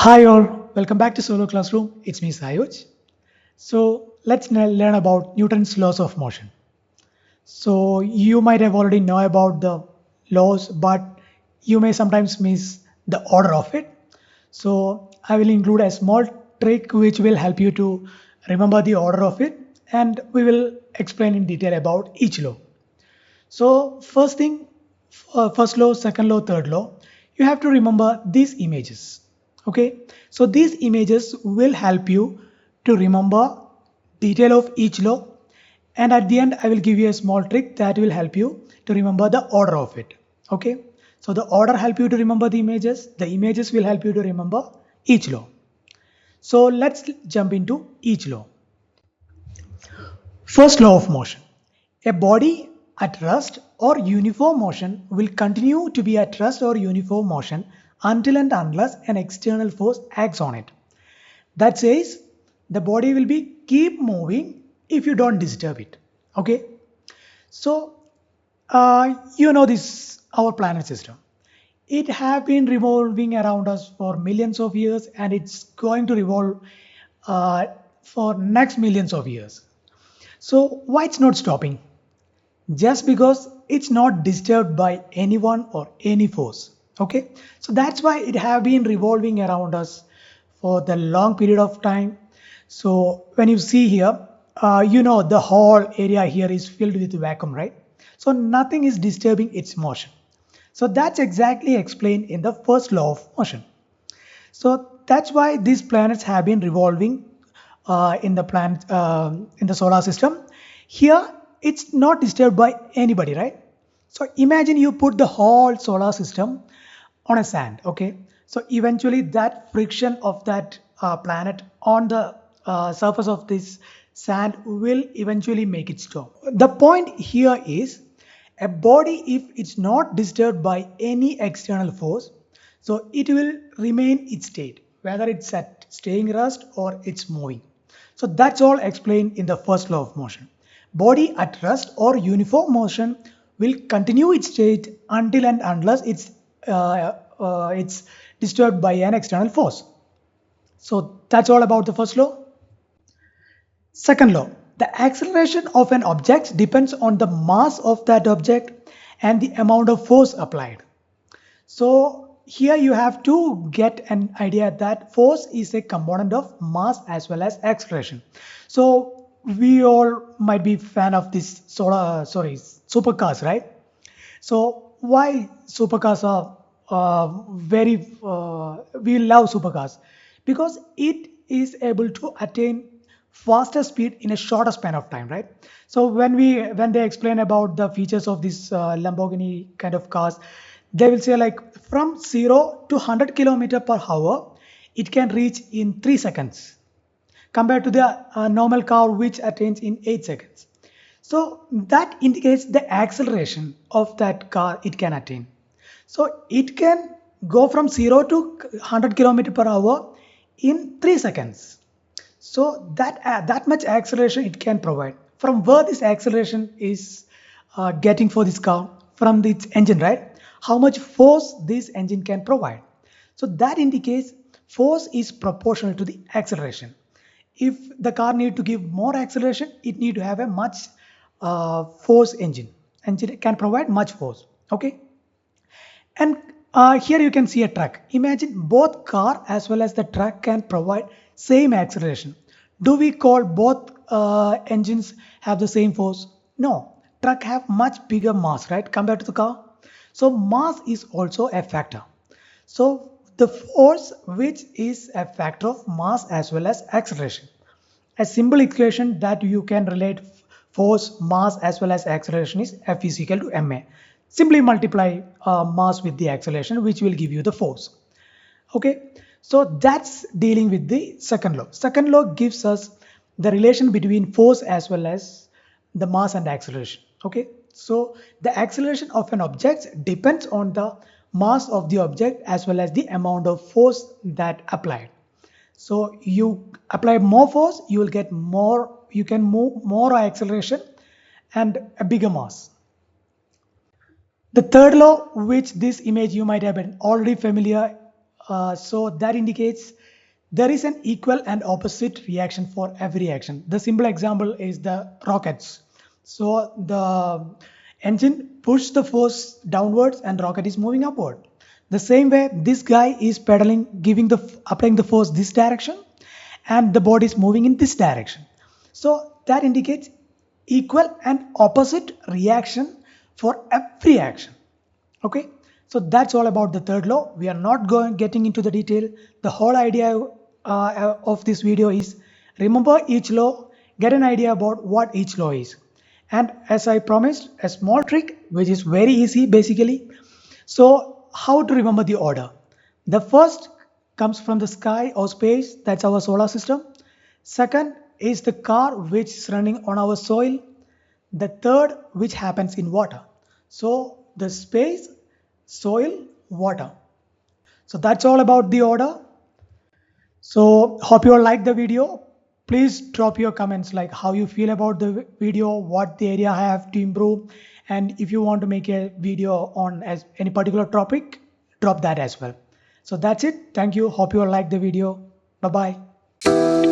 Hi all, welcome back to SoloClassroom. It's me Sayoj. So let's now learn about Newton's laws of motion. So you might have already know about the laws, but you may sometimes miss the order of it. So I will include a small trick which will help you to remember the order of it, and we will explain in detail about each law. So first thing, first law, second law, third law, you have to remember these images. Okay, so these images will help you to remember detail of each law, and at the end I will give you a small trick that will help you to remember the order of it. Okay, so the order help you to remember the images will help you to remember each law. So let's jump into each law. First law of motion. A body at rest or uniform motion will continue to be at rest or uniform motion until and unless an external force acts on it. That says the body will be keep moving if you don't disturb it. Okay. So you know this our planet system. It have been revolving around us for millions of years, and it's going to revolve uh, for next millions of years. So why it's not stopping? Just because it's not disturbed by anyone or any force. Okay, so that's why it have been revolving around us for the long period of time. So when you see here, you know the whole area here is filled with vacuum, right? So nothing is disturbing its motion. So that's exactly explained in the first law of motion. So that's why these planets have been revolving in the solar system. Here, it's not disturbed by anybody, right? So imagine you put the whole solar system on a sand. Okay, so eventually that friction of that planet on the surface of this sand will eventually make it stop. The point here is a body, if it's not disturbed by any external force, so it will remain its state, whether it's at staying rest or it's moving. So that's all explained in the first law of motion. Body at rest or uniform motion will continue its state until and unless it's disturbed by an external force. So that's all about the first law. Second law, the acceleration of an object depends on the mass of that object and the amount of force applied. So here you have to get an idea that force is a component of mass as well as acceleration. So we all might be fan of this supercars, right? So why supercars are we love supercars because it is able to attain faster speed in a shorter span of time, right? So when they explain about the features of this Lamborghini kind of cars, they will say like from 0 to 100 kilometer per hour, it can reach in 3 seconds compared to the normal car which attains in 8 seconds. So that indicates the acceleration of that car it can attain. So it can go from 0 to 100 kilometer per hour in 3 seconds. So that much acceleration it can provide. From where this acceleration is getting for this car? From its engine, right? How much force this engine can provide. So that indicates force is proportional to the acceleration. If the car need to give more acceleration, it need to have a much force engine. Engine can provide much force. Okay, and here you can see a truck. Imagine both car as well as the truck can provide same acceleration. Do we call both engines have the same force? No, truck have much bigger mass, right, compared to the car. So mass is also a factor. So the force which is a factor of mass as well as acceleration. A simple equation that you can relate force, mass as well as acceleration is F is equal to ma. Simply multiply mass with the acceleration which will give you the force. Okay, so that's dealing with the second law. Second law gives us the relation between force as well as the mass and acceleration. Okay, so the acceleration of an object depends on the mass of the object as well as the amount of force that applied. So you apply more force, you will get more, you can move more acceleration and a bigger mass. The third law, which this image you might have been already familiar So that indicates there is an equal and opposite reaction for every action. The simple example is the rockets. So the engine pushes the force downwards and rocket is moving upward. The same way this guy is pedaling, applying the force this direction, and the body is moving in this direction. So that indicates equal and opposite reaction for every action. Okay, so that's all about the third law. We are not getting into the detail. The whole idea of this video is remember each law, get an idea about what each law is. And as I promised, a small trick which is very easy basically. So how to remember the order? The first comes from the sky or space, that's our solar system. Second is the car which is running on our soil. The third which happens in water. So the space, soil, water. So that's all about the order. So hope you all like the video. Please drop your comments like how you feel about the video, what the area I have to improve, and if you want to make a video on as any particular topic, drop that as well. So that's it. Thank you. Hope you all like the video. Bye bye.